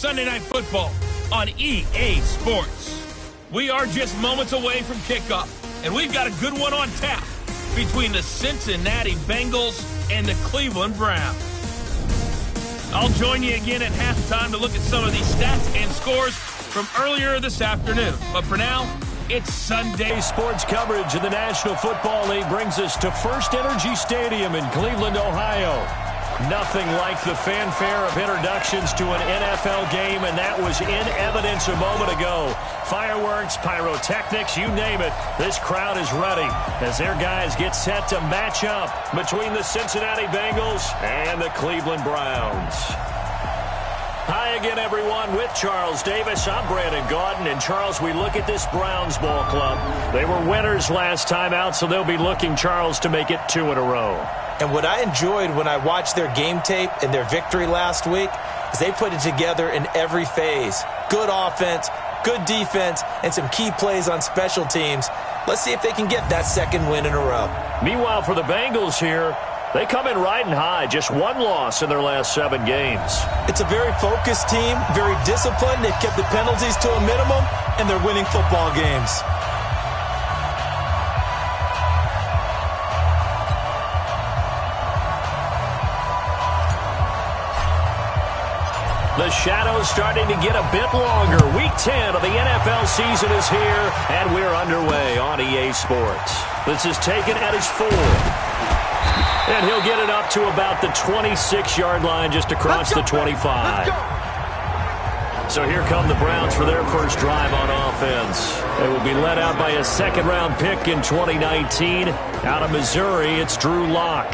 Sunday Night Football on EA Sports. We are just moments away from kickoff, and we've got a good one on tap between the Cincinnati Bengals and the Cleveland Browns. I'll join you again at halftime to look at some of these stats and scores from earlier this afternoon. But for now, it's Sunday. Sports coverage of the National Football League brings us to First Energy Stadium in Cleveland, Ohio. Nothing like the fanfare of introductions to an NFL game, and that was in evidence a moment ago. Fireworks, pyrotechnics, you name it. This crowd is ready as their guys get set to match up between the Cincinnati Bengals and the Cleveland Browns. Hi again, everyone. With Charles Davis, I'm Brandon Gaudin. And, Charles, we look at this Browns ball club. They were winners last time out, so they'll be looking, Charles, to make it 2 in a row. And what I enjoyed when I watched their game tape and their victory last week is they put it together in every phase. Good offense, good defense, and some key plays on special teams. Let's see if they can get that second win in a row. Meanwhile, for the Bengals here, they come in riding high, just 1 loss in their last 7 games. It's a very focused team, very disciplined. They've kept the penalties to a minimum, and they're winning football games. The shadow's starting to get a bit longer. Week 10 of the NFL season is here, and we're underway on EA Sports. This is taken at his 4. And he'll get it up to about the 26-yard line just across the 25. So here come the Browns for their first drive on offense. They will be led out by a second-round pick in 2019. Out of Missouri, it's Drew Lock.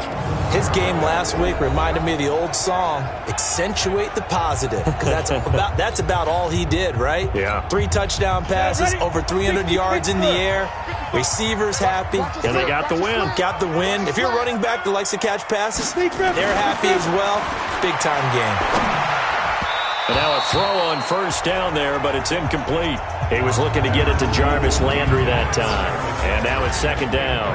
His game last week reminded me of the old song, Accentuate the Positive, because that's about all he did, right? Yeah. 3 touchdown passes, over 300 yards in the air, receivers happy. And they got the win. Got the win. If you're a running back that likes to catch passes, they're happy as well. Big-time game. And now a throw on first down there, but it's incomplete. He was looking to get it to Jarvis Landry that time. And now it's second down.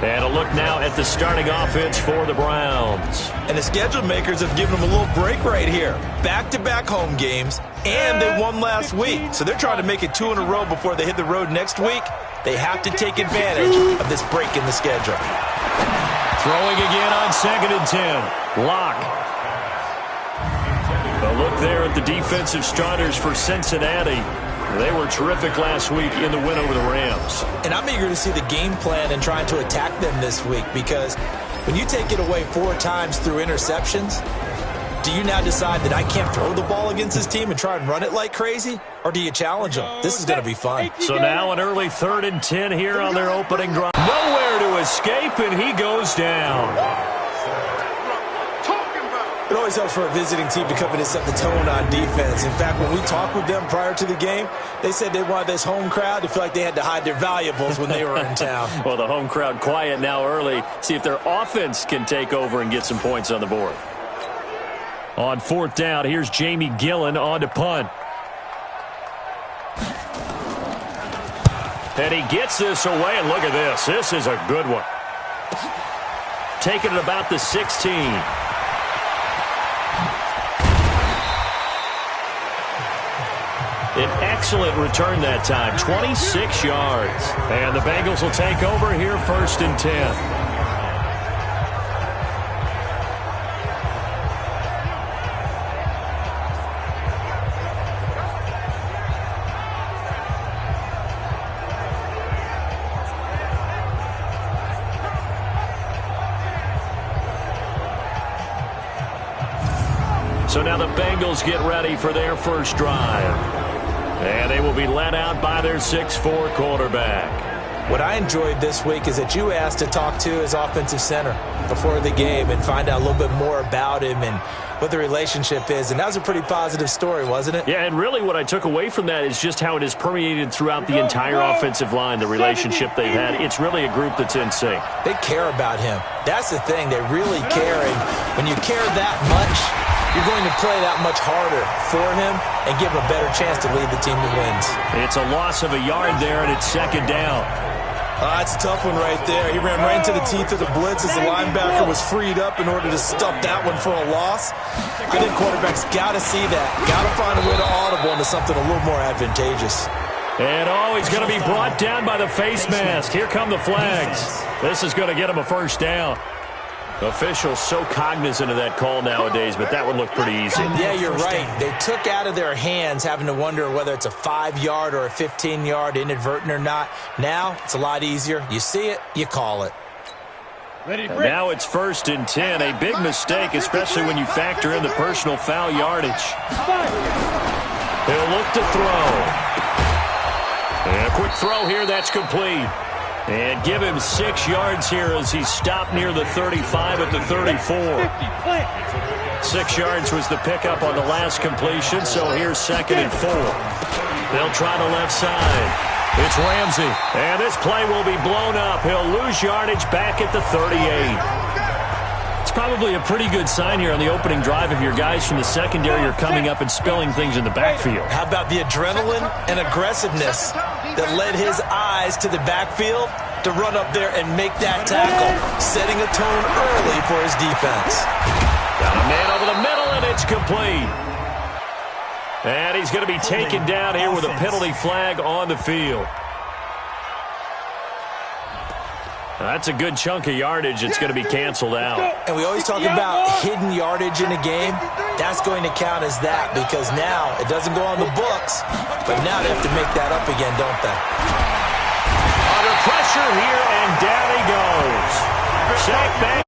And a look now at the starting offense for the Browns. And the schedule makers have given them a little break right here. Back-to-back home games, and they won last week. So they're trying to make it 2 in a row before they hit the road next week. They have to take advantage of this break in the schedule. Throwing again on 2nd and 10. Lock. A look there at the defensive starters for Cincinnati. They were terrific last week in the win over the Rams. And I'm eager to see the game plan and trying to attack them this week, because when you take it away 4 times through interceptions, do you now decide that I can't throw the ball against this team and try and run it like crazy? Or do you challenge them? This is going to be fun. So now an early 3rd and 10 here on their opening drive. Nowhere to escape, and he goes down. It always helps for a visiting team to come in and set the tone on defense. In fact, when we talked with them prior to the game, they said they wanted this home crowd to feel like they had to hide their valuables when they were in town. Well, the home crowd quiet now early. See if their offense can take over and get some points on the board. On 4th down, here's Jamie Gillen on to punt. And he gets this away, and look at this. This is a good one. Taking it about the 16. An excellent return that time, 26 yards. And the Bengals will take over here 1st and 10. So now the Bengals get ready for their first drive. And they will be led out by their 6'4" quarterback. What I enjoyed this week is that you asked to talk to his offensive center before the game and find out a little bit more about him and what the relationship is. And that was a pretty positive story, wasn't it? Yeah, and really what I took away from that is just how it has permeated throughout the entire offensive line, the relationship they've had. It's really a group that's in sync. They care about him. That's the thing. They really care. And when you care that much, you're going to play that much harder for him and give him a better chance to lead the team to wins. It's a loss of a yard there, and it's second down. That's a tough one right there. He ran right into the teeth of the blitz as the linebacker was freed up in order to stop that one for a loss. I think quarterbacks got to see that. Got to find a way to audible into something a little more advantageous. And he's going to be brought down by the face mask. Here come the flags. This is going to get him a first down. Officials so cognizant of that call nowadays, but that would look pretty easy. Yeah, you're right. They took out of their hands having to wonder whether it's a 5-yard or a 15-yard inadvertent or not. Now it's a lot easier. You see it, you call it. Now it's 1st and 10. A big mistake, especially when you factor in the personal foul yardage. He'll look to throw. And a quick throw here, that's complete. And give him 6 yards here as he's stopped near the 35 at the 34. 6 yards was the pickup on the last completion, so here's 2nd and 4. They'll try the left side. It's Ramsey. And this play will be blown up. He'll lose yardage back at the 38. It's probably a pretty good sign here on the opening drive if your guys from the secondary are coming up and spilling things in the backfield. How about the adrenaline and aggressiveness that led his eyes to the backfield to run up there and make that tackle, setting a tone early for his defense. Got a man over the middle, and it's complete. And he's going to be taken down here with a penalty flag on the field. That's a good chunk of yardage. It's going to be canceled out. And we always talk about hidden yardage in a game. That's going to count as that because now it doesn't go on the books, but now they have to make that up again, don't they? Under pressure here, and down he goes. Sack back.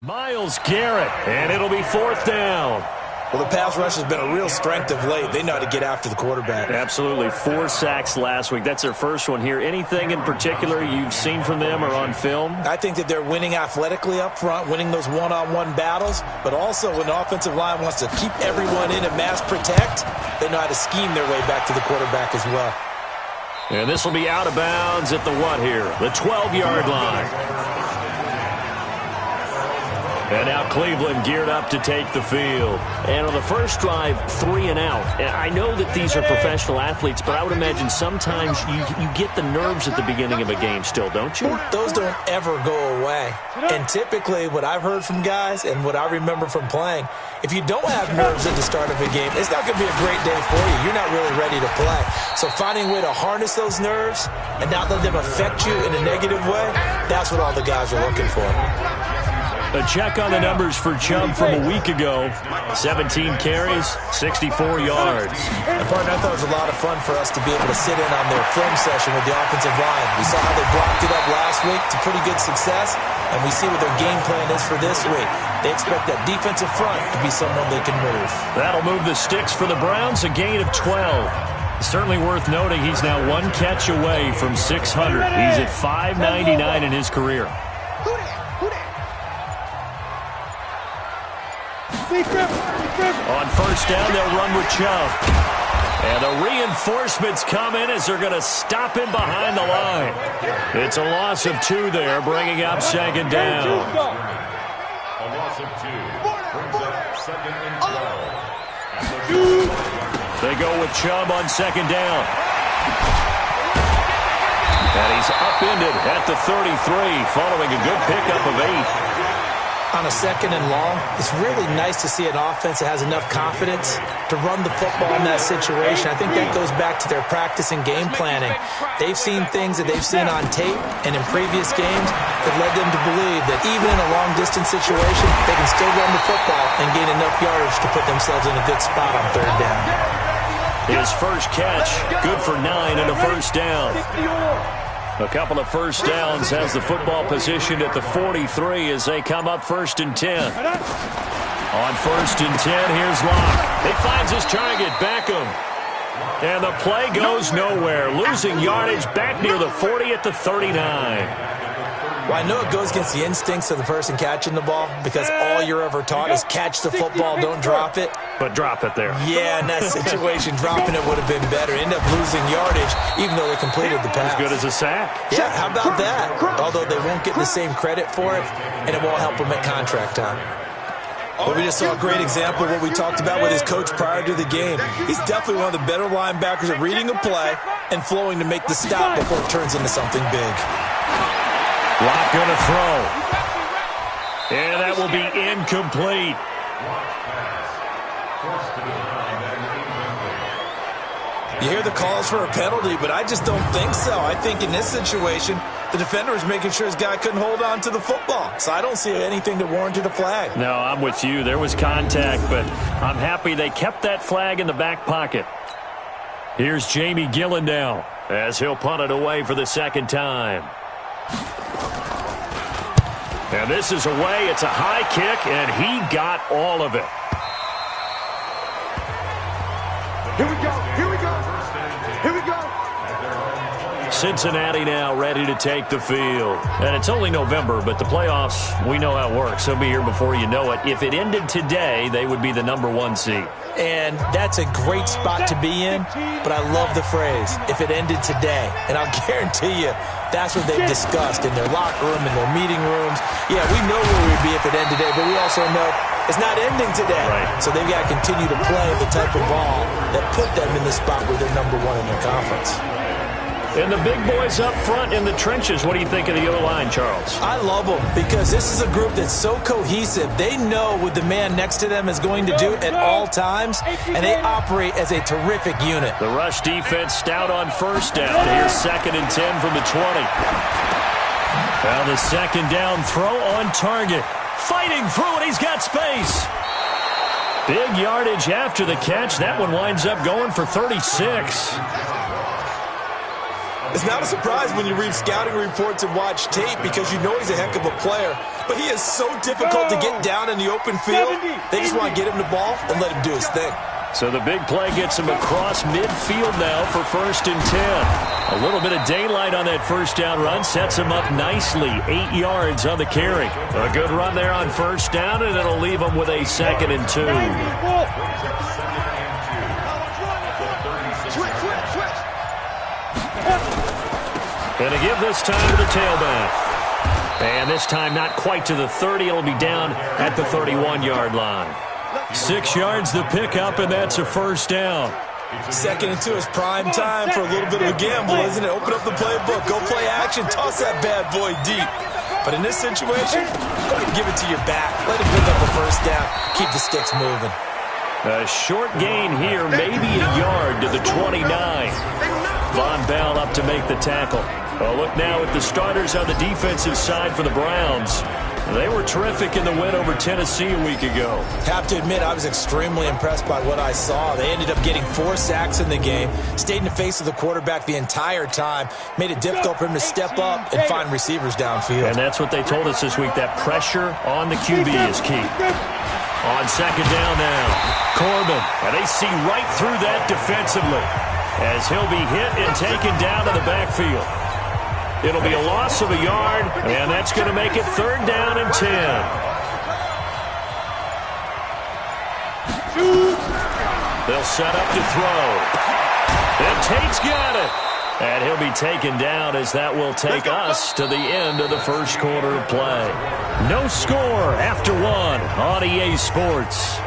Myles Garrett, and it'll be 4th down. Well, the pass rush has been a real strength of late. They know how to get after the quarterback. Absolutely. 4 sacks last week. That's their first one here. Anything in particular you've seen from them or on film? I think that they're winning athletically up front, winning those one-on-one battles, but also when the offensive line wants to keep everyone in and mass protect, they know how to scheme their way back to the quarterback as well. And this will be out of bounds at the what here? The 12-yard line. And now Cleveland geared up to take the field. And on the first drive, 3 and out. And I know that these are professional athletes, but I would imagine sometimes you get the nerves at the beginning of a game still, don't you? Those don't ever go away. And typically what I've heard from guys and what I remember from playing, if you don't have nerves at the start of a game, it's not going to be a great day for you. You're not really ready to play. So finding a way to harness those nerves and not let them affect you in a negative way, that's what all the guys are looking for. A check on the numbers for Chubb from a week ago. 17 carries, 64 yards. And, partner, I thought it was a lot of fun for us to be able to sit in on their film session with the offensive line. We saw how they blocked it up last week to pretty good success, and we see what their game plan is for this week. They expect that defensive front to be someone they can move. That'll move the sticks for the Browns, a gain of 12. Certainly worth noting he's now 1 catch away from 600. He's at 599 in his career. On first down, they'll run with Chubb. And the reinforcements come in as they're going to stop him behind the line. It's a loss of 2 there, bringing up second down. A loss of 2 brings up second and 12. They go with Chubb on second down. And he's upended at the 33 following a good pickup of 8. On a second and long, it's really nice to see an offense that has enough confidence to run the football in that situation. I think that goes back to their practice and game planning. They've seen things that they've seen on tape and in previous games that led them to believe that even in a long-distance situation, they can still run the football and gain enough yardage to put themselves in a good spot on third down. His first catch, good for 9 and a first down. A couple of first downs, has the football positioned at the 43 as they come up 1st and 10. On 1st and 10, here's Locke. He finds his target, Beckham. And the play goes nowhere, losing yardage back near the 40 at the 39. Well, I know it goes against the instincts of the person catching the ball because all you're ever taught is catch the football, don't drop it. But drop it there. Yeah, in that situation, dropping it would have been better. End up losing yardage, even though they completed the pass. As good as a sack. Yeah, how about that? Although they won't get the same credit for it, and it won't help them at contract time. But we just saw a great example of what we talked about with his coach prior to the game. He's definitely one of the better linebackers at reading a play and flowing to make the stop before it turns into something big. Locke going to throw. And that will be incomplete. You hear the calls for a penalty, but I just don't think so. I think in this situation, the defender was making sure his guy couldn't hold on to the football. So I don't see anything that warranted a flag. No, I'm with you. There was contact, but I'm happy they kept that flag in the back pocket. Here's Jamie Gillen now as he'll punt it away for the second time. And this is away. It's a high kick, and he got all of it. Here we go. Here we go. Here we go. Cincinnati now ready to take the field. And it's only November, but the playoffs, we know how it works. They'll be here before you know it. If it ended today, they would be the #1 seed. And that's a great spot to be in, but I love the phrase, if it ended today. And I'll guarantee you, that's what they've discussed in their locker room, in their meeting rooms. Yeah, we know where we'd be if it ended today, but we also know it's not ending today. Right. So they've got to continue to play the type of ball that put them in the spot where they're #1 in their conference. And the big boys up front in the trenches, what do you think of the O-line, Charles? I love them because this is a group that's so cohesive. They know what the man next to them is going to do at all times, and they operate as a terrific unit. The rush defense stout on first down. Here's 2nd and 10 from the 20. Now the second down throw on target. Fighting through it, he's got space. Big yardage after the catch. That one winds up going for 36. It's not a surprise when you read scouting reports and watch tape because you know he's a heck of a player. But he is so difficult to get down in the open field. They just want to get him the ball and let him do his thing. So the big play gets him across midfield now for 1st and 10. A little bit of daylight on that first down run sets him up nicely. 8 yards on the carry. A good run there on 1st down, and it'll leave him with a 2nd and 2. Going to give this time to the tailback. And this time not quite to the 30. It'll be down at the 31-yard line. 6 yards the pickup, and that's a 1st down. 2nd and 2 is prime time for a little bit of a gamble, isn't it? Open up the playbook, go play action, toss that bad boy deep. But in this situation, go ahead and give it to your back. Let him pick up a 1st down. Keep the sticks moving. A short gain here, maybe a yard to the 29. Von Bell up to make the tackle. Well, look now at the starters on the defensive side for the Browns. They were terrific in the win over Tennessee a week ago. Have to admit, I was extremely impressed by what I saw. They ended up getting 4 sacks in the game, stayed in the face of the quarterback the entire time, made it difficult for him to step up and find receivers downfield. And that's what they told us this week, that pressure on the QB is key. On 2nd down now, Corbin. And they see right through that defensively as he'll be hit and taken down to the backfield. It'll be a loss of a yard, and that's going to make it 3rd down and 10. They'll set up to throw. And Tate's got it. And he'll be taken down as that will take us to the end of the first quarter of play. No score after 1 on EA Sports.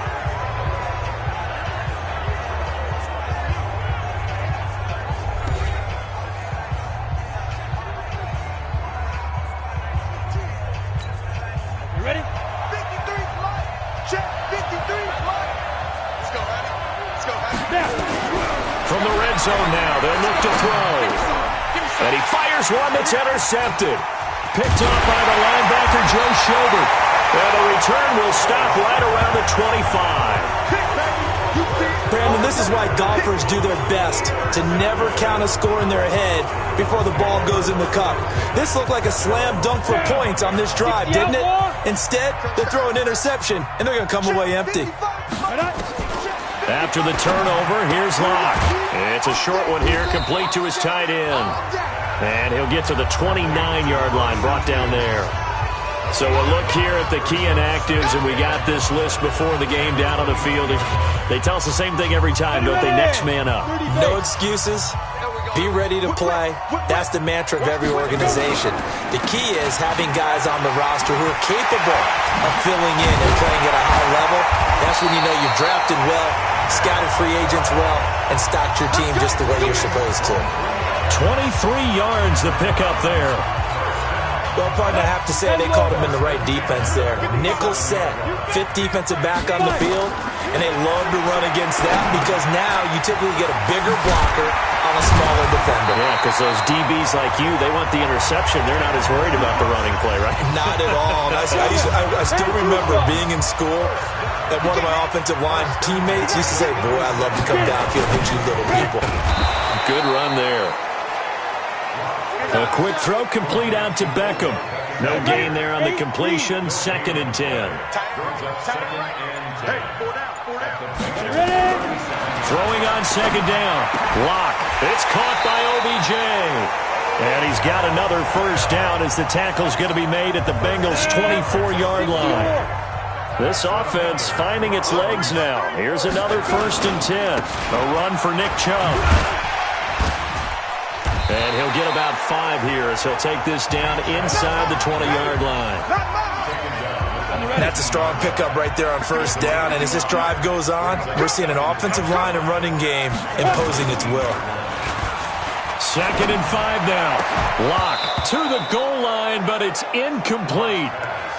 From the red zone now, they'll look to throw. And he fires one that's intercepted. Picked off by the linebacker, Joe Schobert. And the return will stop right around the 25. Brandon, this is why golfers do their best to never count a score in their head before the ball goes in the cup. This looked like a slam dunk for points on this drive, didn't it? Instead, they throw an interception, and they're going to come away empty. After the turnover, here's Locke. It's a short one here, complete to his tight end. And he'll get to the 29-yard line, brought down there. So we'll look here at the key inactives, and we got this list before the game down on the field. They tell us the same thing every time, don't they? Next man up. No excuses. Be ready to play. That's the mantra of every organization. The key is having guys on the roster who are capable of filling in and playing at a high level. That's when you know you've drafted well, scouted free agents well, and stocked your team just the way you're supposed to. 23 yards the pickup there. Well, pardon, I have to say they called him in the right defense there. Nickel set, 5th defensive back on the field, and they love to run against that because now you typically get a bigger blocker on a smaller defender. Yeah, because those DBs like you, they want the interception. They're not as worried about the running play, right? Not at all. I still remember being in school, and one of my offensive line teammates used to say, boy, I love to come downfield and hit you little people. Good run there. A quick throw complete out to Beckham. No gain there on the completion. 2nd and 10. Throwing on 2nd down. Block. It's caught by OBJ. And he's got another 1st down as the tackle's going to be made at the Bengals' 24-yard line. This offense finding its legs now. Here's another 1st and 10. A run for Nick Chubb. And he'll get about 5 here as he'll take this down inside the 20-yard line. That's a strong pickup right there on 1st down. And as this drive goes on, we're seeing an offensive line and running game imposing its will. 2nd and 5 now. Lock to the goal line, but it's incomplete.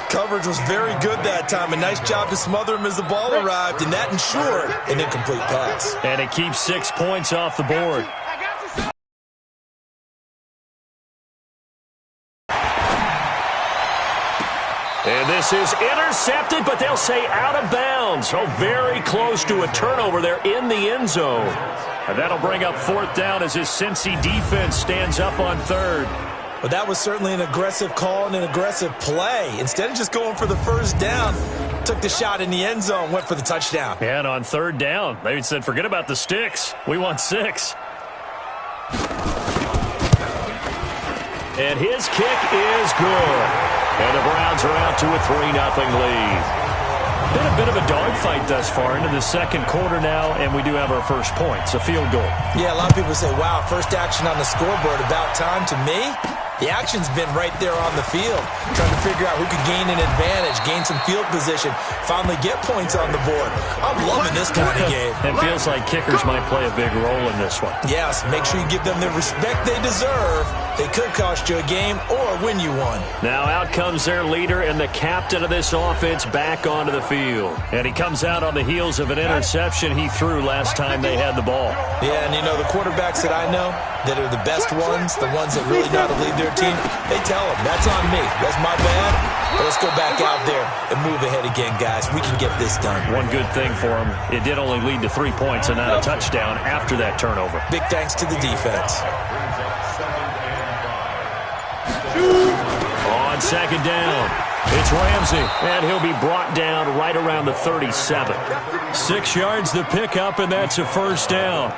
Coverage was very good that time. A nice job to smother him as the ball arrived, and that ensured an incomplete pass. And it keeps 6 points off the board. And this is intercepted, but they'll say out of bounds. Oh, very close to a turnover there in the end zone. And that'll bring up 4th down as his Cincy defense stands up on 3rd. Well, that was certainly an aggressive call and an aggressive play. Instead of just going for the 1st down, took the shot in the end zone, went for the touchdown. And on 3rd down, they said, forget about the sticks. We want 6. And his kick is good. And the Browns are out to a 3-0 lead. Been a bit of a dogfight thus far into the 2nd quarter now, and we do have our first points, a field goal. Yeah, a lot of people say, wow, first action on the scoreboard, about time. To me, the action's been right there on the field, trying to figure out who could gain an advantage, gain some field position, finally get points on the board. I'm loving this kind of game. It feels like kickers might play a big role in this one. Yes, make sure you give them the respect they deserve. They could cost you a game or win you one. Now out comes their leader and the captain of this offense back onto the field. And he comes out on the heels of an interception he threw last time they had the ball. Yeah, and you know, the quarterbacks that I know that are the best ones, the ones that really know how to lead their team, they tell them, that's on me. That's my bad. But let's go back out there and move ahead again, guys. We can get this done. One good thing for him, it did only lead to 3 points and not a touchdown after that turnover. Big thanks to the defense. On 2nd down, it's Ramsey, and he'll be brought down right around the 37. 6 yards the pickup, and that's a 1st down.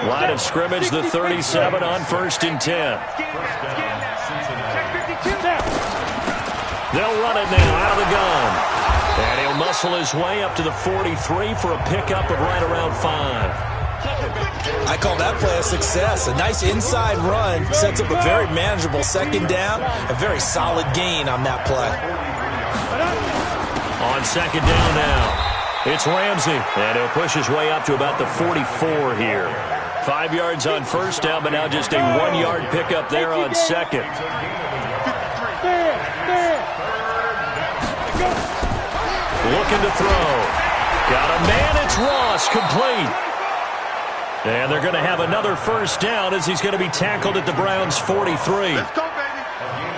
Line of scrimmage, the 37 on 1st and 10. They'll run it now out of the gun. And he'll muscle his way up to the 43 for a pickup of right around 5. I call that play a success. A nice inside run sets up a very manageable 2nd down. A very solid gain on that play. On 2nd down now, it's Ramsey. And he'll push his way up to about the 44 here. 5 yards on 1st down, but now just a 1-yard pickup there on 2nd. Looking to throw. Got a man, it's Ross, complete. And they're going to have another 1st down as he's going to be tackled at the Browns' 43.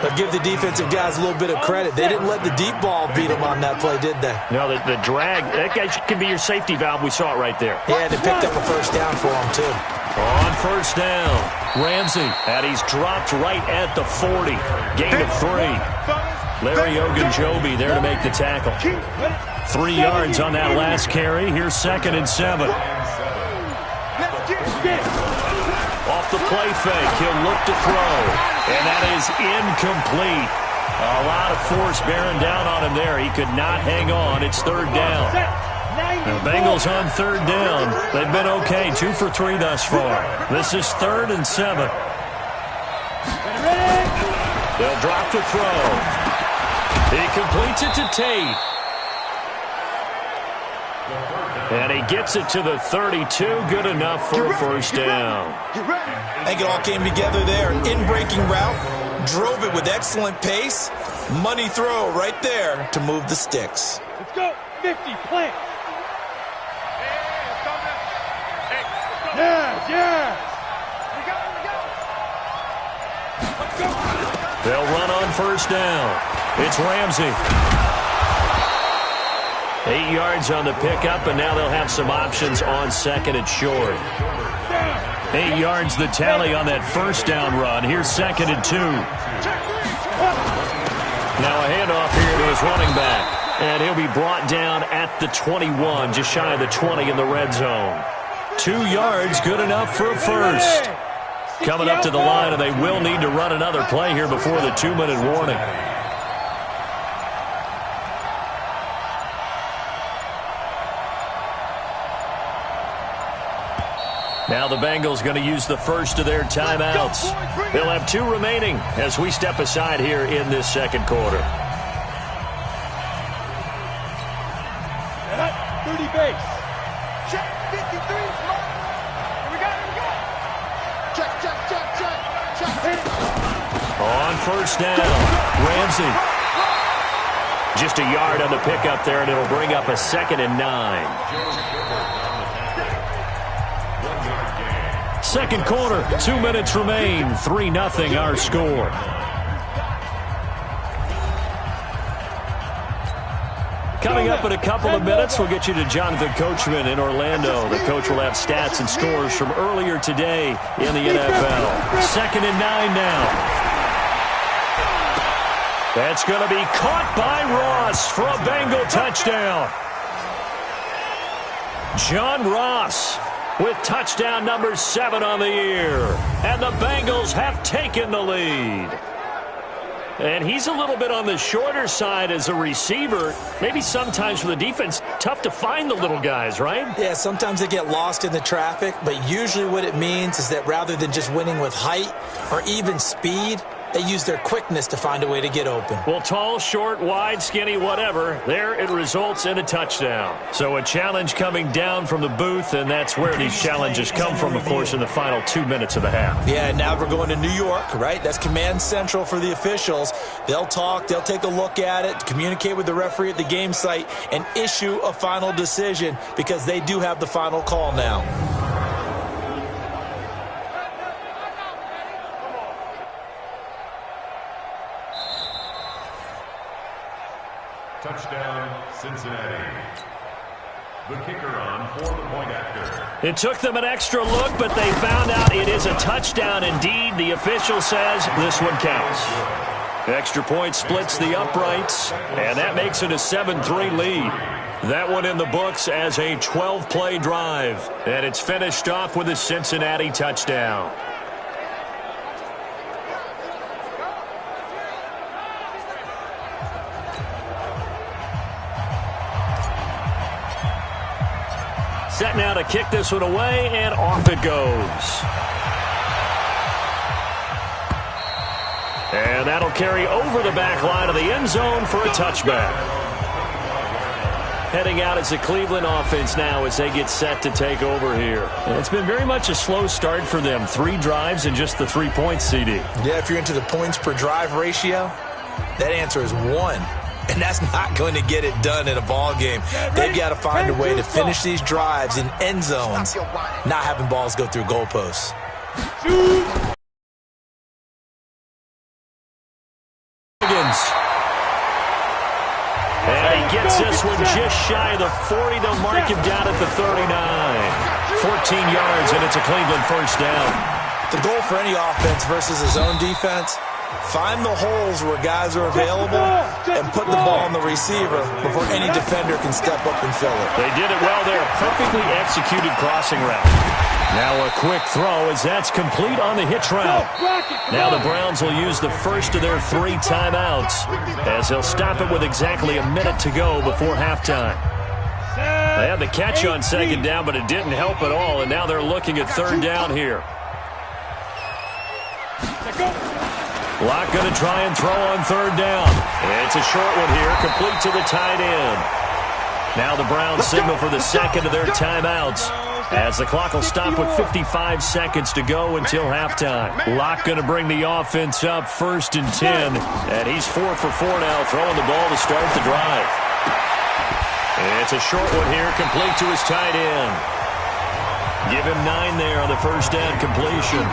But give the defensive guys a little bit of credit. They didn't let the deep ball beat them on that play, did they? No, the drag, that guy can be your safety valve. We saw it right there. Yeah, they picked up a 1st down for him, too. On 1st down, Ramsey, and he's dropped right at the 40. Gain of 3. Larry Ogunjobi there to make the tackle. 3 yards on that last carry. Here's 2nd and 7. Off the play fake, he'll look to throw. And that is incomplete. A lot of force bearing down on him there. He could not hang on. It's 3rd down. The Bengals on 3rd down. They've been okay, 2 for 3 thus far. This is 3rd and 7. They'll drop to throw. He completes it to Tate. And he gets it to the 32. Good enough for a 1st down. I think it all came together there. In-breaking route. Drove it with excellent pace. Money throw right there to move the sticks. Let's go. 50, plant. Yes. They'll run on 1st down. It's Ramsey. 8 yards on the pickup, and now they'll have some options on 2nd and short. 8 yards the tally on that 1st down run. Here's 2nd and 2. Now a handoff here to his running back. And he'll be brought down at the 21, just shy of the 20 in the red zone. 2 yards, good enough for a 1st. Coming up to the line, and they will need to run another play here before the 2-minute warning. Now the Bengals going to use the first of their timeouts. They'll have 2 remaining as we step aside here in this 2nd quarter. 30 base. Check 53. Here we go. Check. On 1st down, Ramsey. Just a yard on the pickup there, and it'll bring up a 2nd and 9. 2nd quarter, 2 minutes remain. 3-0 our score. Coming up in a couple of minutes, we'll get you to Jonathan Coachman in Orlando. The coach will have stats and scores from earlier today in the NFL. 2nd and 9 now. That's going to be caught by Ross for a Bengal touchdown. John Ross with touchdown number 7 on the year. And the Bengals have taken the lead. And he's a little bit on the shorter side as a receiver. Maybe sometimes for the defense, tough to find the little guys, right? Yeah, sometimes they get lost in the traffic, but usually what it means is that rather than just winning with height or even speed, they use their quickness to find a way to get open. Well, tall, short, wide, skinny, whatever, there it results in a touchdown. So a challenge coming down from the booth, and that's where these challenges come from, of course, in the final 2 minutes of the half. Yeah, now we're going to New York, right? That's command central for the officials. They'll talk, they'll take a look at it, communicate with the referee at the game site, and issue a final decision because they do have the final call now. Touchdown, Cincinnati. The kicker on for the point after. It took them an extra look, but they found out it is a touchdown indeed. The official says this one counts. Extra point splits the uprights, and that makes it a 7-3 lead. That one in the books as a 12-play drive, and it's finished off with a Cincinnati touchdown. Set now to kick this one away, and off it goes. And that'll carry over the back line of the end zone for a touchback. Heading out as the Cleveland offense now as they get set to take over here. And it's been very much a slow start for them. 3 drives and just the 3 points, CD. Yeah, if you're into the points per drive ratio, that answer is 1. And that's not going to get it done in a ball game. They've got to find a way to finish these drives in end zones, not having balls go through goalposts. And he gets this one just shy of the 40. They'll mark him down at the 39. 14 yards, and it's a Cleveland first down. The goal for any offense versus his own defense, find the holes where guys are available and put the ball on the receiver before any defender can step up and fill it. They did it well there. Perfectly executed crossing route. Now a quick throw as that's complete on the hitch route. Now the Browns will use the first of their 3 timeouts as they'll stop it with exactly a minute to go before halftime. They had the catch on 2nd down, but it didn't help at all, and now they're looking at 3rd down here. Locke going to try and throw on 3rd down. It's a short one here, complete to the tight end. Now the Browns signal for the 2nd of their timeouts as the clock will stop with 55 seconds to go until halftime. Locke going to bring the offense up 1st and 10, and he's 4 for 4 now, throwing the ball to start the drive. It's a short one here, complete to his tight end. Give him 9 there on the first down completion.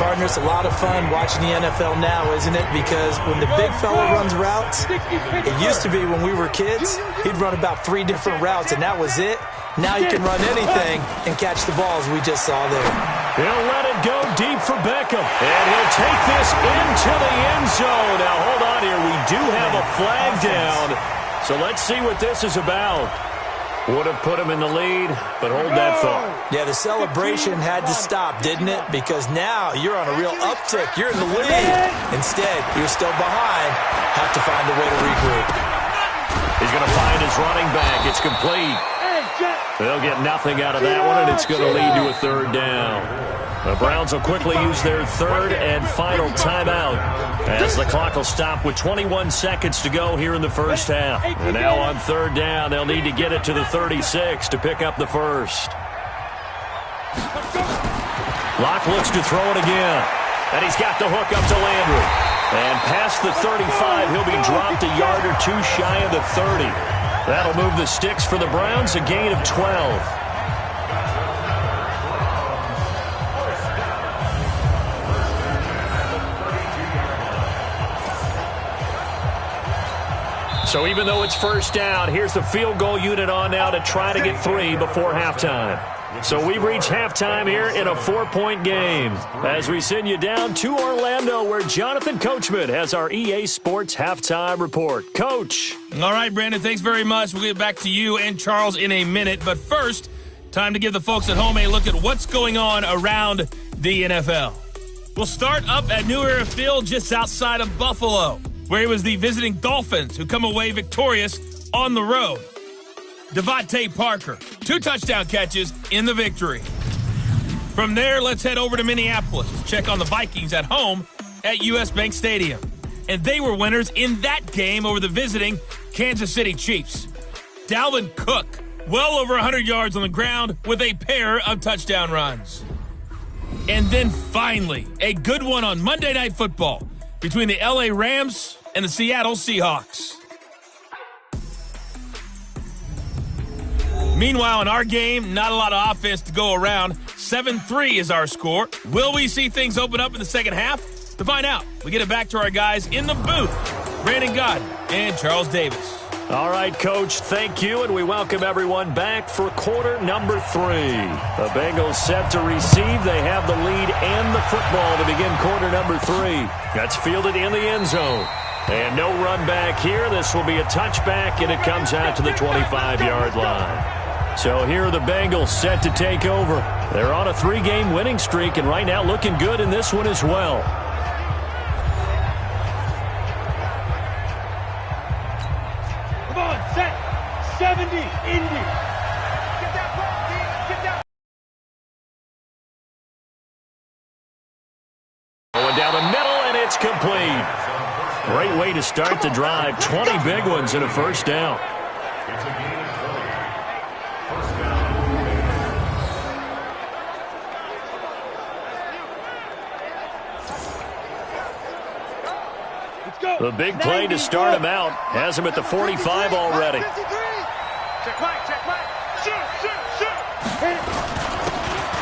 Partner, it's a lot of fun watching the NFL now, isn't it? Because when the big fella runs routes, it used to be when we were kids, he'd run about 3 different routes, and that was it. Now you can run anything and catch the balls we just saw there. He'll let it go deep for Beckham, and he'll take this into the end zone. Now, hold on here. We do have a flag down, so let's see what this is about. Would have put him in the lead, but hold that thought. Yeah, the celebration had to stop, didn't it? Because now you're on a real uptick. You're in the lead. Instead, you're still behind. Have to find a way to regroup. He's going to find his running back. It's complete. They'll get nothing out of that one, and it's going to lead to a 3rd down. The Browns will quickly use their 3rd and final timeout as the clock will stop with 21 seconds to go here in the first half. And now on 3rd down, they'll need to get it to the 36 to pick up the first. Locke looks to throw it again, and he's got the hook up to Landry. And past the 35, he'll be dropped a yard or 2 shy of the 30. That'll move the sticks for the Browns, a gain of 12. So even though it's first down, here's the field goal unit on now to try to get 3 before halftime. So we've reached halftime here in a 4-point game as we send you down to Orlando where Jonathan Coachman has our EA Sports halftime report. Coach. All right, Brandon, thanks very much. We'll get back to you and Charles in a minute. But first, time to give the folks at home a look at what's going on around the NFL. We'll start up at New Era Field just outside of Buffalo, where it was the visiting Dolphins who come away victorious on the road. Devontae Parker, 2 touchdown catches in the victory. From there, let's head over to Minneapolis to check on the Vikings at home at US Bank Stadium. And they were winners in that game over the visiting Kansas City Chiefs. Dalvin Cook, well over 100 yards on the ground with a pair of touchdown runs. And then finally, a good one on Monday Night Football between the LA Rams and the Seattle Seahawks. Meanwhile, in our game, not a lot of offense to go around. 7-3 is our score. Will we see things open up in the second half? To find out, we get it back to our guys in the booth, Brandon Gott and Charles Davis. All right, Coach, thank you, and we welcome everyone back for quarter number 3. The Bengals set to receive. They have the lead and the football to begin quarter number 3. That's fielded in the end zone. And no run back here. This will be a touchback, and it comes out to the 25-yard line. So here are the Bengals set to take over. They're on a 3-game winning streak, and right now looking good in this one as well. Come on, set. 70, Indy. Get that ball, Dean. Get that. Going down the middle, and it's complete. Great way to start the drive. 20 big ones and a first down. It's a gain of 20. First down. Let's go. The big play to start him out. Has him at the 45 already. Check right. Shoot.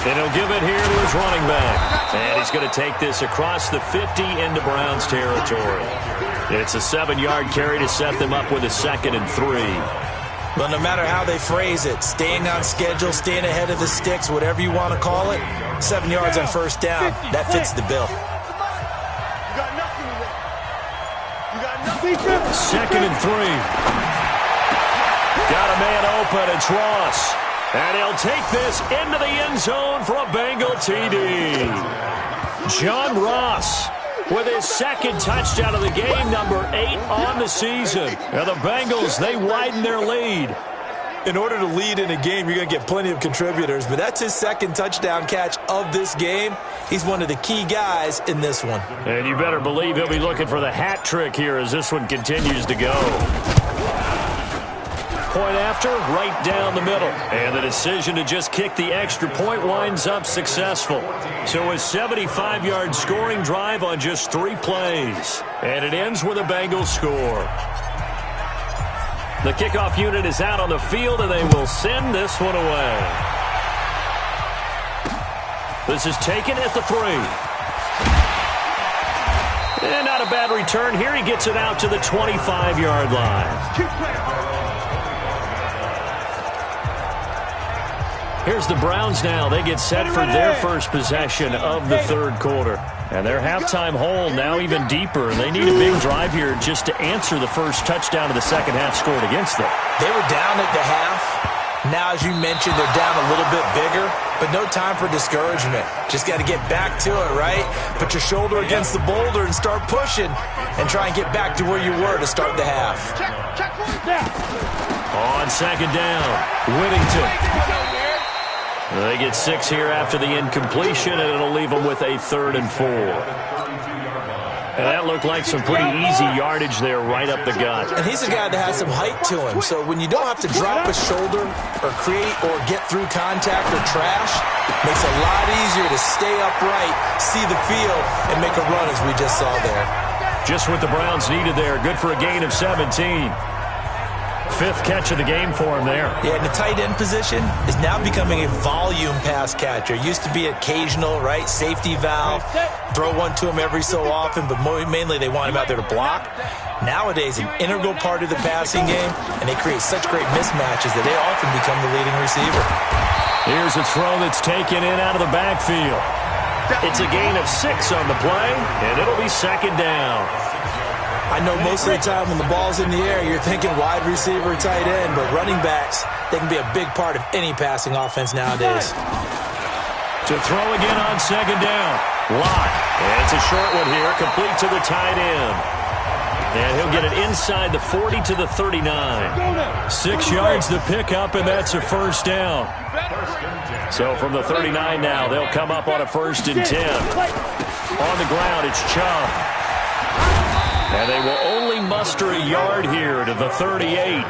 And he'll give it here to his running back. And he's going to take this across the 50 into Browns territory. It's a 7-yard carry to set them up with a 2nd and 3. Well, no matter how they phrase it, staying on schedule, staying ahead of the sticks, whatever you want to call it, 7 yards on first down, that fits the bill. You got nothing to win. You got nothing. 2nd and 3. Got a man open. It's Ross. And he'll take this into the end zone for a Bengal TD. John Ross with his 2nd touchdown of the game, number 8 on the season. And the Bengals, they widen their lead. In order to lead in a game, you're going to get plenty of contributors, but that's his 2nd touchdown catch of this game. He's one of the key guys in this one. And you better believe he'll be looking for the hat trick here as this one continues to go. Point after, right down the middle. And the decision to just kick the extra point winds up successful. So a 75-yard scoring drive on just 3 plays. And it ends with a Bengals score. The kickoff unit is out on the field, and they will send this one away. This is taken at the 3. And not a bad return here. He gets it out to the 25-yard line. Here's the Browns now. They get set for their first possession of the 3rd quarter. And their halftime hole now even deeper. They need a big drive here just to answer the first touchdown of the second half scored against them. They were down at the half. Now, as you mentioned, they're down a little bit bigger, but no time for discouragement. Just got to get back to it, right? Put your shoulder against the boulder and start pushing and try and get back to where you were to start the half. On 2nd down, Whittington. They get 6 here after the incompletion, and it'll leave them with a 3rd and 4. And that looked like some pretty easy yardage there right up the gut. And he's a guy that has some height to him, so when you don't have to drop a shoulder or create or get through contact or trash, makes it a lot easier to stay upright, see the field, and make a run as we just saw there. Just what the Browns needed there. Good for a gain of 17. 5th catch of the game for him there. Yeah, and the tight end position is now becoming a volume pass catcher. Used to be occasional, right? Safety valve. throw one to him every so often, but mainly they want him out there to block. Nowadays, an integral part of the passing game, and they create such great mismatches that they often become the leading receiver. Here's a throw that's taken in out of the backfield. It's a gain of 6 on the play, and it'll be second down. I know most of the time when the ball's in the air, you're thinking wide receiver, tight end, but running backs, they can be a big part of any passing offense nowadays. To throw again on second down. Lock. And it's a short one here, complete to the tight end. And he'll get it inside the 40 to the 39. 6 yards the pickup, and that's a first down. So from the 39 now, they'll come up on a 1st and 10. On the ground, it's Chubb. And they will only muster a yard here to the 38.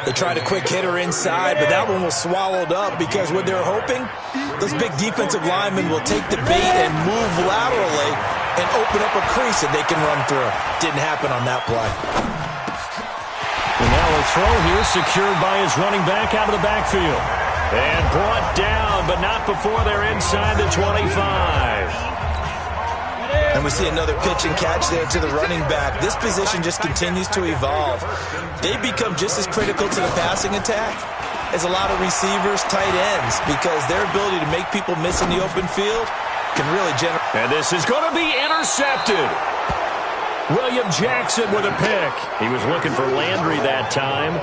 They tried a quick hitter inside, but that one was swallowed up because what they're hoping, those big defensive linemen will take the bait and move laterally and open up a crease that they can run through. Didn't happen on that play. And now a throw here secured by his running back out of the backfield. And brought down, but not before they're inside the 25. And we see another pitch and catch there to the running back. This position just continues to evolve. They become just as critical to the passing attack as a lot of receivers, tight ends, because their ability to make people miss in the open field can really generate. And this is going to be intercepted. William Jackson with a pick. He was looking for Landry that time.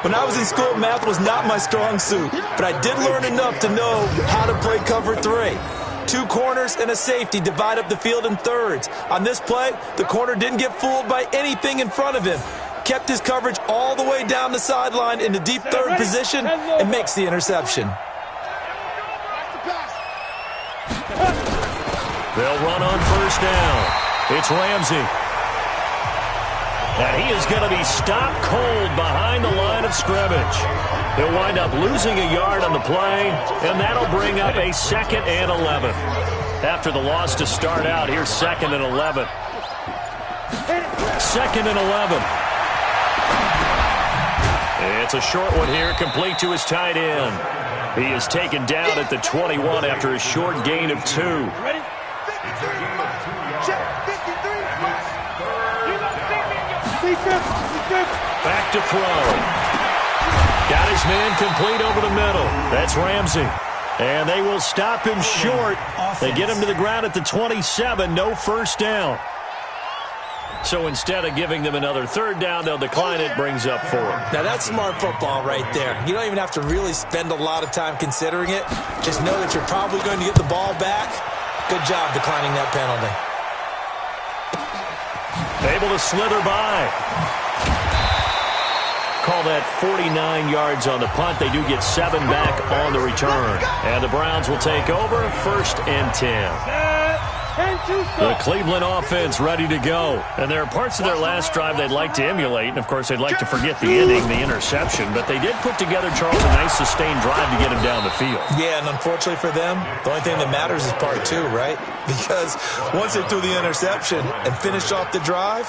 When I was in school, math was not my strong suit, but I did learn enough to know how to play cover 3. 2 corners and a safety divide up the field in thirds. On this play, the corner didn't get fooled by anything in front of him. Kept his coverage all the way down the sideline in the deep third position and makes the interception. They'll run on 1st down. It's Ramsey. And he is going to be stopped cold behind the line of scrimmage. He'll wind up losing a yard on the play, and that'll bring up a 2nd and 11. After the loss to start out, here's 2nd and 11. 2nd and 11. It's a short one here, complete to his tight end. He is taken down at the 21 after a short gain of 2. Ready? Check. 53. Back to throw. Got his man complete over the middle. That's Ramsey. And they will stop him short. They get him to the ground at the 27. No first down. So instead of giving them another 3rd down, they'll decline it. Brings up 4. Now that's smart football right there. You don't even have to really spend a lot of time considering it. Just know that you're probably going to get the ball back. Good job declining that penalty. Able to slither by. Call that 49 yards on the punt. They do get 7 back on the return. And the Browns will take over 1st and 10. The Cleveland offense ready to go. And there are parts of their last drive they'd like to emulate. And, of course, they'd like to forget the ending, the interception. But they did put together, Charles, a nice sustained drive to get him down the field. Yeah, and unfortunately for them, the only thing that matters is part 2, right? Because once they threw the interception and finished off the drive,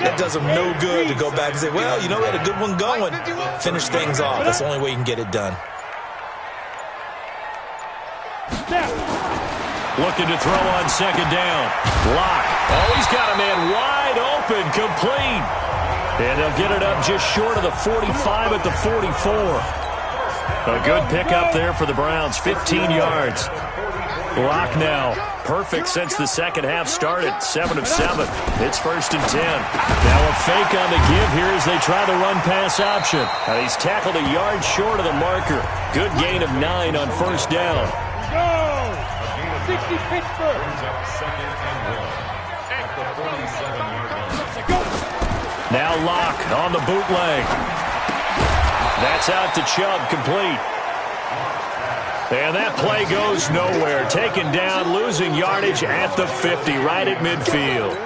it does them no good to go back and say, well, you know, we had a good one going. Finish things off. That's the only way you can get it done. Looking to throw on 2nd down. Lock. Oh, he's got a man wide open, complete. And they'll get it up just short of the 45 at the 44. A good pickup there for the Browns, 15 yards. Lock now, perfect since the second half started, 7 of 7. It's 1st and 10. Now a fake on the give here as they try the run-pass option. Now he's tackled a yard short of the marker. Good gain of 9 on 1st down. Go! 60 Pittsburgh. Now Lock on the bootleg. That's out to Chubb, complete. And that play goes nowhere. Taken down, losing yardage at the 50, right at midfield.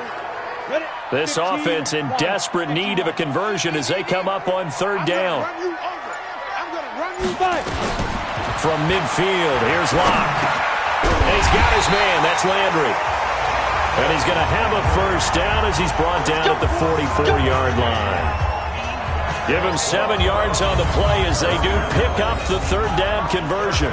This offense in desperate need of a conversion as they come up on 3rd down. From midfield, here's Lock. And he's got his man. That's Landry. And he's going to have a first down as he's brought down at the 44-yard line. Give him 7 yards on the play as they do pick up the 3rd down conversion.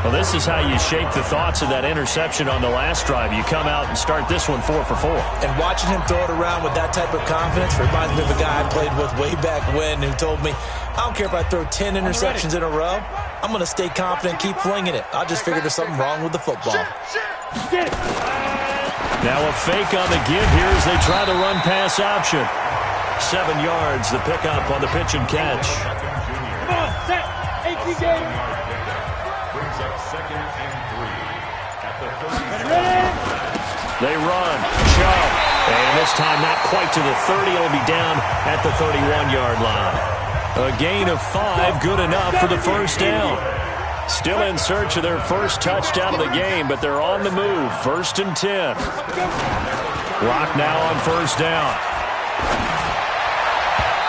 Well, this is how you shape the thoughts of that interception on the last drive. You come out and start this one 4 for 4. And watching him throw it around with that type of confidence reminds me of a guy I played with way back when who told me, I don't care if I throw 10 interceptions in a row. I'm going to stay confident and keep flinging it. I just figured there's something wrong with the football. Now a fake on the give here as they try the run-pass option. 7 yards, the pickup on the pitch and catch. Come on, set. 18 game. Brings up 2nd and 3 at the 30. They run, Chubb, and this time not quite to the 30. It'll be down at the 31-yard line. A gain of 5, good enough for the first down. Still in search of their first touchdown of the game, but they're on the move. 1st and 10. Clock now on first down.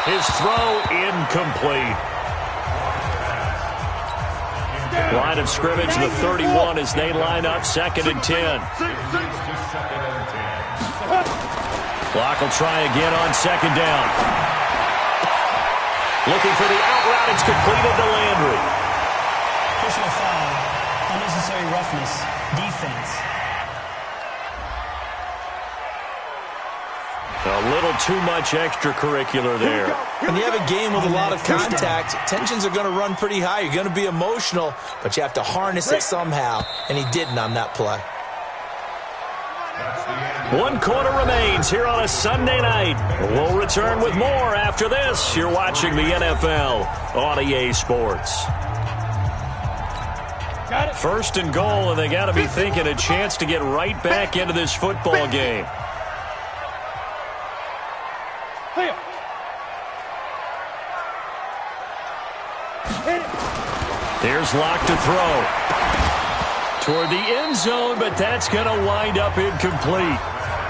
His throw incomplete. Line of scrimmage, the 31 as they line up 2nd and 10. Clock will try again on 2nd down. Looking for the out route. It's completed to Landry. Personal foul, unnecessary roughness, defense. A little too much extracurricular there. When you have a game with a lot of contact, tensions are going to run pretty high. You're going to be emotional, but you have to harness it somehow, and he didn't on that play. 1 quarter remains here on a Sunday night. We'll return with more after this. You're watching the NFL on EA Sports. 1st and goal, and they got to be thinking a chance to get right back into this football game. Here's Locke to throw. Toward the end zone, but that's going to wind up incomplete.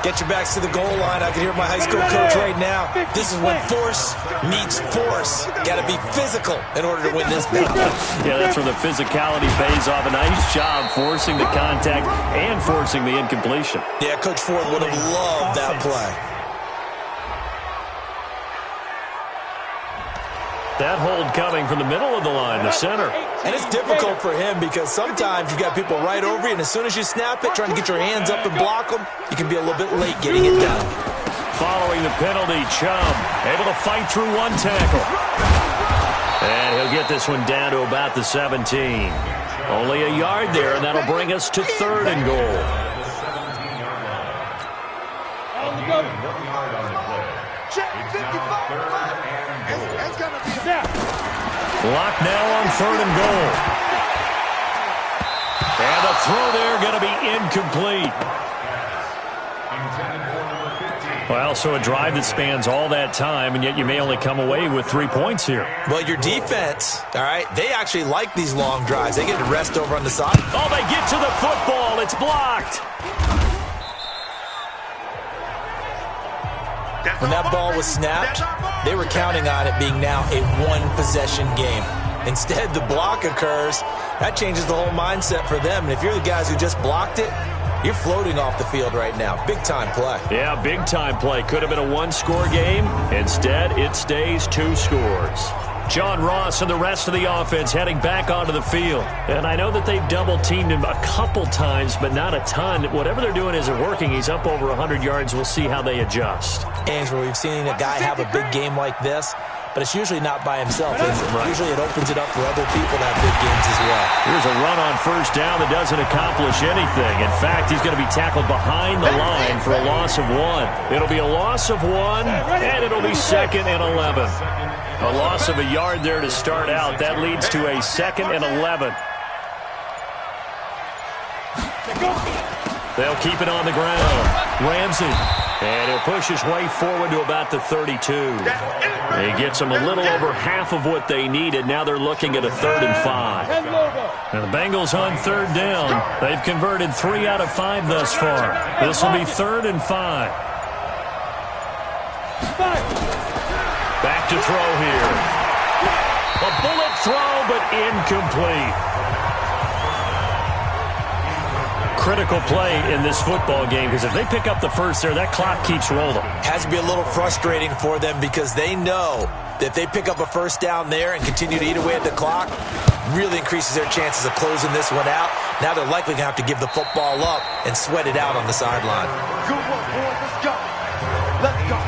Get your backs to the goal line. I can hear my high school coach right now. This is when force meets force. Got to be physical in order to win this battle. Yeah, that's where the physicality pays off. A nice job forcing the contact and forcing the incompletion. Yeah, Coach Ford would have loved that play. That hold coming from the middle of the line, the center. And it's difficult for him because sometimes you got people right over you, and as soon as you snap it, trying to get your hands up and block them, you can be a little bit late getting it done. Following the penalty, Chubb able to fight through 1 tackle. And he'll get this one down to about the 17. Only a yard there, and that'll bring us to 3rd and goal. Clock now on 3rd and goal. And the throw there going to be incomplete. Well, so a drive that spans all that time, and yet you may only come away with 3 points here. Well, your defense, all right, they actually like these long drives. They get to rest over on the side. Oh, they get to the football. It's blocked. When that ball was snapped, they were counting on it being now a 1-possession game. Instead, the block occurs. That changes the whole mindset for them. And if you're the guys who just blocked it, you're floating off the field right now. Big-time play. Yeah, big-time play. Could have been a 1-score game. Instead, it stays 2 scores. John Ross and the rest of the offense heading back onto the field. And I know that they've double-teamed him a couple times, but not a ton. Whatever they're doing isn't working. He's up over 100 yards. We'll see how they adjust. Games where we've seen a guy have a big game like this, but it's usually not by himself, is it? Right. Usually it opens it up for other people to have big games as well. Here's a run on first down that doesn't accomplish anything. In fact, he's going to be tackled behind the line for a loss of 1. It'll be a loss of 1, and it'll be 2nd and 11. A loss of a yard there to start out. That leads to a 2nd and 11. They'll keep it on the ground. Ramsey. And he'll push his way forward to about the 32. He gets them a little over half of what they needed. Now they're looking at a 3rd and 5. And the Bengals on 3rd down. They've converted 3 out of 5 thus far. This will be 3rd and 5. Back to throw here. A bullet throw, but incomplete. critical play in this football game because if they pick up the first there, that clock keeps rolling. Has to be a little frustrating for them because they know that if they pick up a first down there and continue to eat away at the clock, really increases their chances of closing this one out. Now they're likely going to have to give the football up and sweat it out on the sideline. Good work, boys. Let's go. Let's go.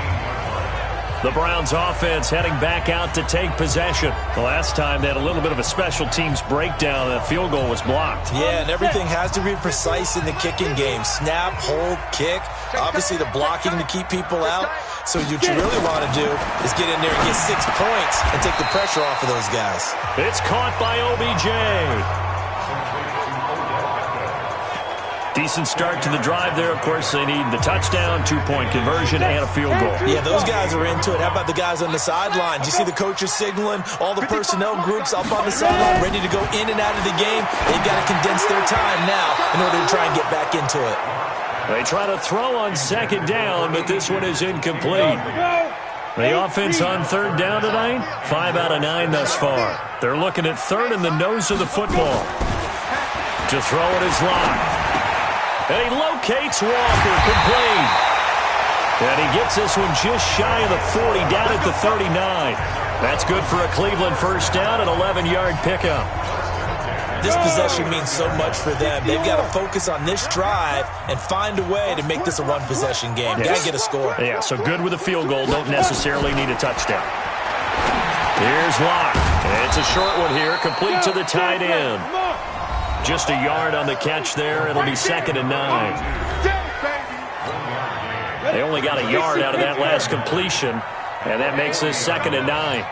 The Browns offense heading back out to take possession. The last time they had a little bit of a special teams breakdown. That field goal was blocked. Yeah, and everything has to be precise in the kicking game. Snap, hold, kick. Obviously the blocking to keep people out. So what you really want to do is get in there and get 6 points and take the pressure off of those guys. It's caught by OBJ. Decent start to the drive there. Of course, they need the touchdown, 2-point conversion, and a field goal. Yeah, those guys are into it. How about the guys on the sideline? Do you see the coaches signaling? All the personnel groups up on the sideline ready to go in and out of the game. They've got to condense their time now in order to try and get back into it. They try to throw on second down, but this one is incomplete. The offense on third down tonight, 5 out of 9 thus far. They're looking at third in the nose of the football. To throw it is Locke. And he locates Walker, complete. And he gets this one just shy of the 40, down at the 39. That's good for a Cleveland first down, an 11-yard pickup. This possession means so much for them. They've got to focus on this drive and find a way to make this a one-possession game. Yes. Got to get a score. Yeah, so good with a field goal. Don't necessarily need a touchdown. Here's Locke. It's a short one here, complete to the tight end. Just a yard on the catch there. It'll be 2nd and 9. They only got a yard out of that last completion, and that makes this 2nd and 9.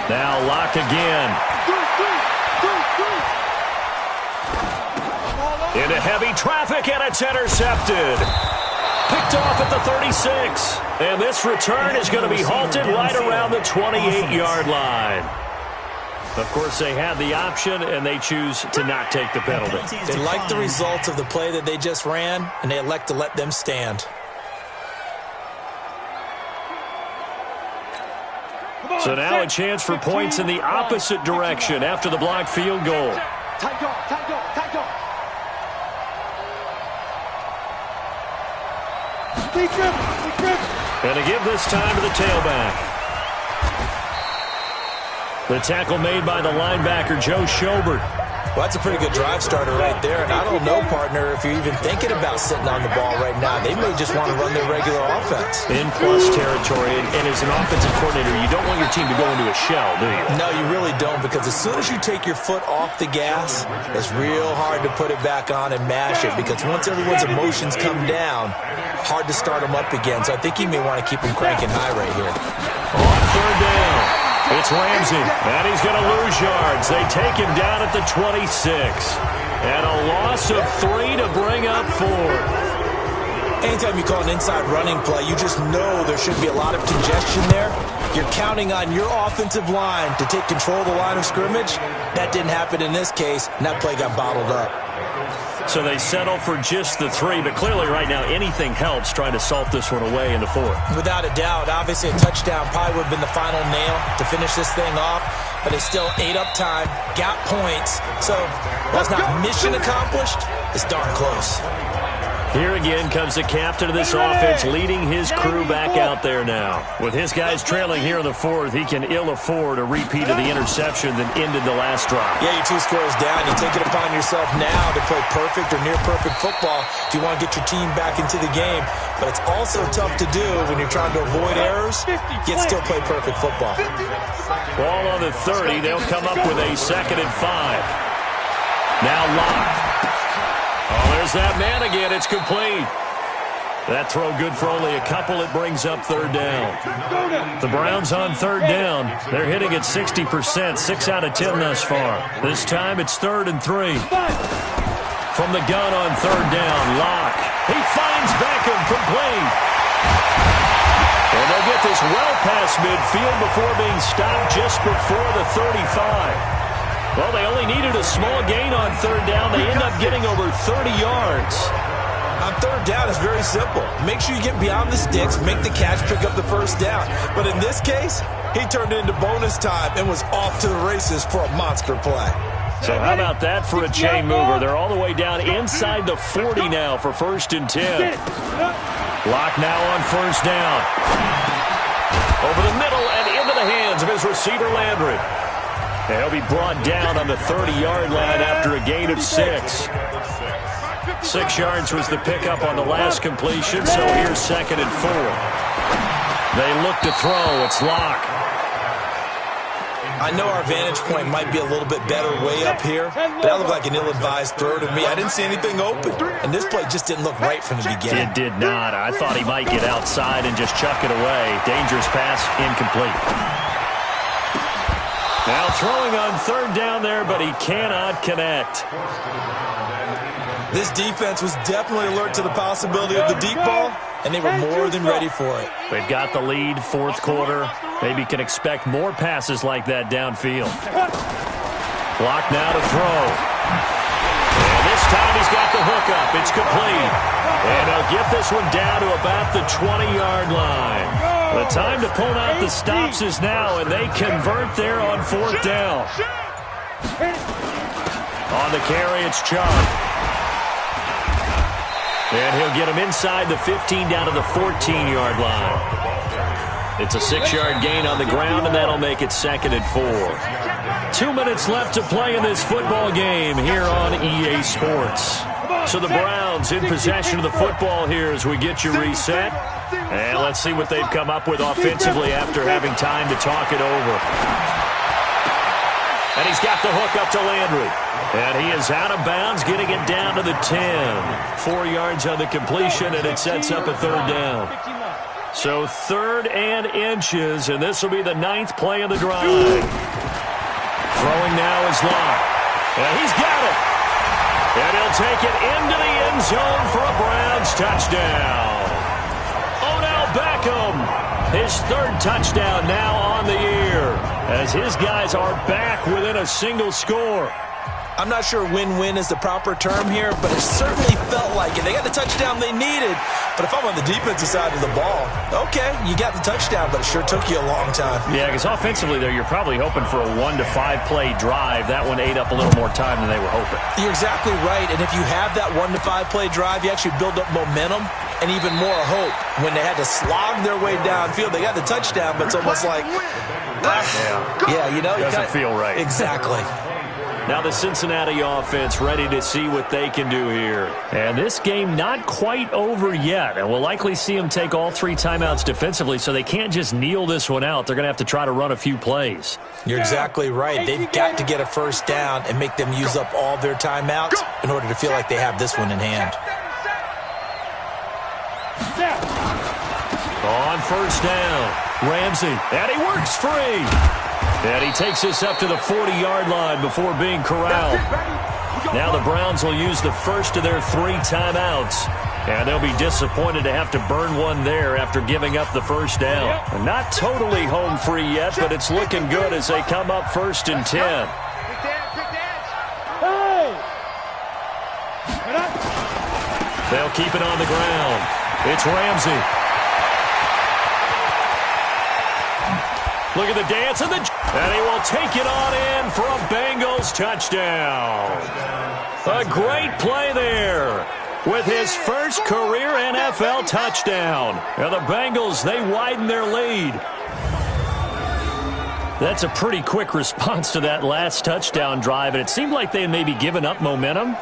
Now Locke again. Into heavy traffic, and it's intercepted. Picked off at the 36. And this return is going to be halted right around the 28-yard line. Of course, they had the option, and they choose to not take the penalty. They like the results of the play that they just ran, and they elect to let them stand. So now a chance for points in the opposite direction after the blocked field goal. Tight go, tight go, tight go. And to give this time to the tailback. The tackle made by the linebacker, Joe Schobert. Well, that's a pretty good drive starter right there. And I don't know, partner, if you're even thinking about sitting on the ball right now. They may just want to run their regular offense. In plus territory. And as an offensive coordinator, you don't want your team to go into a shell, do you? No, you really don't, because as soon as you take your foot off the gas, it's real hard to put it back on and mash it, because once everyone's emotions come down, hard to start them up again. So I think he may want to keep them cranking high right here. On third down. It's Ramsey, and he's going to lose yards. They take him down at the 26. And a loss of 3 to bring up 4. Anytime you call an inside running play, you just know there should be a lot of congestion there. You're counting on your offensive line to take control of the line of scrimmage. That didn't happen in this case, and that play got bottled up. So they settle for just the 3, but clearly right now anything helps trying to salt this one away in the 4th. Without a doubt, obviously a touchdown probably would have been the final nail to finish this thing off, but they still ate up time, got points. So while it's not mission accomplished, it's darn close. Here again comes the captain of this offense leading his crew back out there now. With his guys trailing here in the 4th, he can ill afford a repeat of the interception that ended the last drive. Yeah, you're 2 scores down. You take it upon yourself now to play perfect or near perfect football if you want to get your team back into the game. But it's also tough to do when you're trying to avoid errors, yet still play perfect football. Ball on the 30. They'll come up with a 2nd and 5. Now Locke. Oh, there's that man again. It's complete. That throw good for only a couple. It brings up third down. The Browns on third down. They're hitting at 60%, 6 out of 10 thus far. This time it's 3rd and 3. From the gun on third down, Locke. He finds Beckham, complete. And they'll get this well past midfield before being stopped just before the 35. Well, they only needed a small gain on third down. They end up getting over 30 yards. On third down, it's very simple. Make sure you get beyond the sticks, make the catch, pick up the first down. But in this case, he turned it into bonus time and was off to the races for a monster play. So how about that for a chain mover? They're all the way down inside the 40 now for 1st and 10. Lock now on 1st down. Over the middle and into the hands of his receiver, Landry. And he'll be brought down on the 30-yard line after a gain of 6. 6 yards was the pickup on the last completion, so here's 2nd and 4. They look to throw. It's Locke. I know our vantage point might be a little bit better way up here, but that looked like an ill-advised throw to me. I didn't see anything open, and this play just didn't look right from the beginning. It did not. I thought he might get outside and just chuck it away. Dangerous pass, incomplete. Now throwing on 3rd down there, but he cannot connect. This defense was definitely alert to the possibility of the deep ball, and they were more than ready for it. They've got the lead, 4th quarter. Maybe can expect more passes like that downfield. Block now to throw. And this time he's got the hook up. It's complete. And he'll get this one down to about the 20-yard line. The time to pull out the stops is now, and they convert there on 4th down. On the carry, it's Chubb. And he'll get him inside the 15 down to the 14-yard line. It's a 6-yard gain on the ground, and that'll make it 2nd and 4. 2 minutes left to play in this football game here on EA Sports. So the Browns in possession of the football here as we get you reset. And let's see what they've come up with offensively after having time to talk it over. And he's got the hook up to Landry. And he is out of bounds, getting it down to the 10. 4 yards on the completion, and it sets up a 3rd down. So 3rd and inches, and this will be the 9th play of the drive. Throwing now is Locke. And he's got it. And he'll take it into the end zone for a Browns touchdown. Odell Beckham, his 3rd touchdown now on the year, as his guys are back within a single score. I'm not sure win-win is the proper term here, but it certainly felt like it. They got the touchdown they needed, but if I'm on the defensive side of the ball, okay, you got the touchdown, but it sure took you a long time. Yeah, because offensively, there, you're probably hoping for a 1 to 5 play drive. That one ate up a little more time than they were hoping. You're exactly right, and if you have that 1 to 5 play drive, you actually build up momentum and even more hope. When they had to slog their way downfield, they got the touchdown, but it's almost like, you know, doesn't feel right. Exactly. Now the Cincinnati offense ready to see what they can do here. And this game not quite over yet. And we'll likely see them take all 3 timeouts defensively, so they can't just kneel this one out. They're going to have to try to run a few plays. You're exactly right. They've got to get a 1st down and make them use up all their timeouts in order to feel like they have this one in hand. On 1st down, Ramsey. And he works free. And he takes this up to the 40-yard line before being corralled. Now the Browns will use the first of their 3 timeouts. And they'll be disappointed to have to burn one there after giving up the 1st down. And not totally home free yet, but it's looking good as they come up 1st and 10. They'll keep it on the ground. It's Ramsey. Look at the dance and he will take it on in for a Bengals touchdown. A great play there with his first career NFL touchdown. And the Bengals, they widen their lead. That's a pretty quick response to that last touchdown drive, and it seemed like they had maybe given up momentum.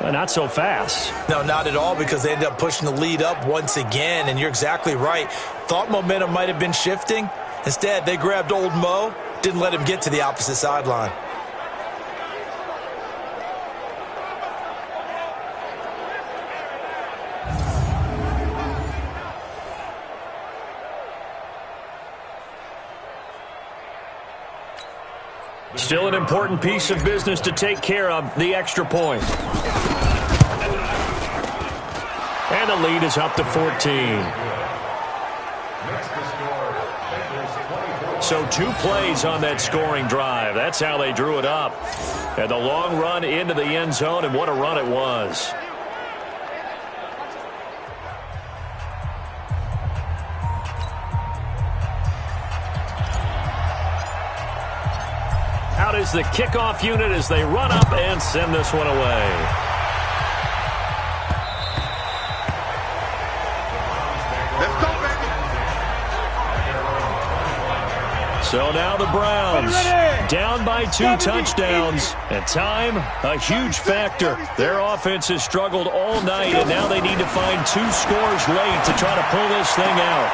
Not so fast. No, not at all, because they ended up pushing the lead up once again, and you're exactly right. Thought momentum might have been shifting. Instead, they grabbed old Mo, didn't let him get to the opposite sideline. Still an important piece of business to take care of, the extra point. And the lead is up to 14. So 2 plays on that scoring drive. That's how they drew it up. And the long run into the end zone, and what a run it was. Out is the kickoff unit as they run up and send this one away. So now the Browns down by 2 touchdowns. And time, a huge factor. Their offense has struggled all night, and now they need to find 2 scores late to try to pull this thing out.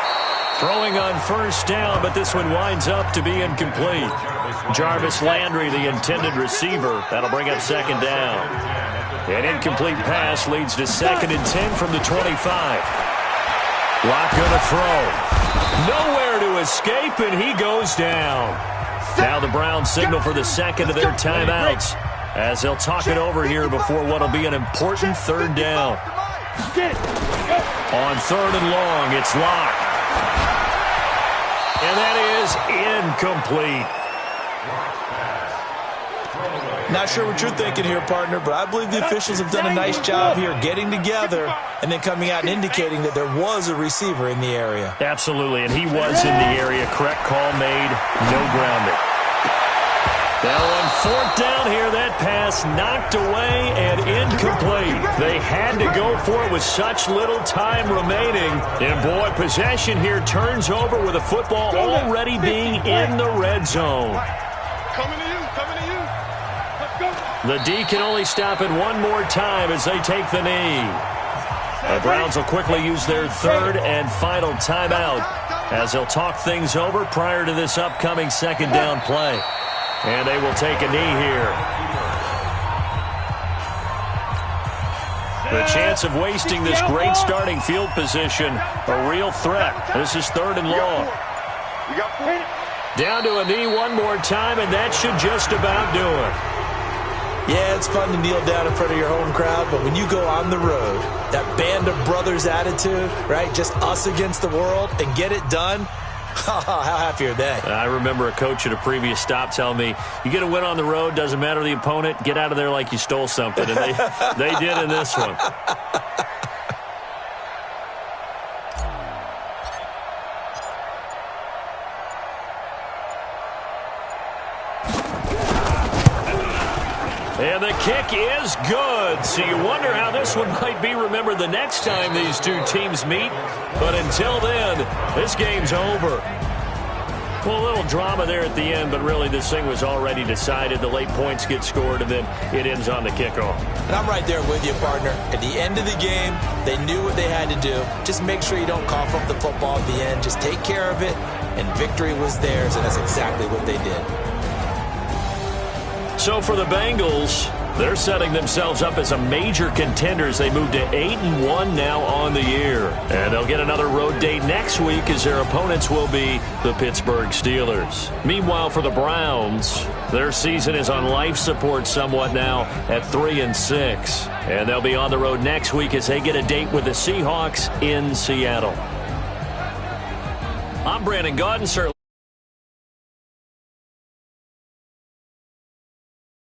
Throwing on first down, but this one winds up to be incomplete. Jarvis Landry, the intended receiver. That'll bring up second down. An incomplete pass leads to 2nd and 10 from the 25. Lock gonna throw. Nowhere to escape, and he goes down. Now the Browns signal for the second of their timeouts as they'll talk it over here before what will be an important 3rd down. On 3rd and long, it's Lock. And that is incomplete. Not sure what you're thinking here, partner, but I believe the officials have done a nice job here getting together and then coming out and indicating that there was a receiver in the area. Absolutely, and he was in the area. Correct call made, no grounding. Now on 4th down here, that pass knocked away and incomplete. They had to go for it with such little time remaining. And boy, possession here turns over with the football already being in the red zone. Coming to you, coming to you. Let's go. The D can only stop it one more time as they take the knee. The Browns will quickly use their 3rd and final timeout as they'll talk things over prior to this upcoming 2nd down play. And they will take a knee here. The chance of wasting this great starting field position, a real threat. This is 3rd and long. Down to a knee one more time, and that should just about do it. Yeah, it's fun to kneel down in front of your home crowd, but when you go on the road, that band of brothers attitude, right, just us against the world, and get it done, how happy are they? I remember a coach at a previous stop telling me, you get a win on the road, doesn't matter the opponent, get out of there like you stole something. And they did in this one. And the kick is good. So you wonder how this one might be remembered the next time these two teams meet. But until then, this game's over. Well, a little drama there at the end, but really this thing was already decided. The late points get scored, and then it ends on the kickoff. And I'm right there with you, partner. At the end of the game, they knew what they had to do. Just make sure you don't cough up the football at the end. Just take care of it, and victory was theirs, and that's exactly what they did. So for the Bengals, they're setting themselves up as a major contender as they move to 8-1 now on the year. And they'll get another road date next week as their opponents will be the Pittsburgh Steelers. Meanwhile, for the Browns, their season is on life support somewhat now at 3-6. And they'll be on the road next week as they get a date with the Seahawks in Seattle. I'm Brandon Gaudin, sir.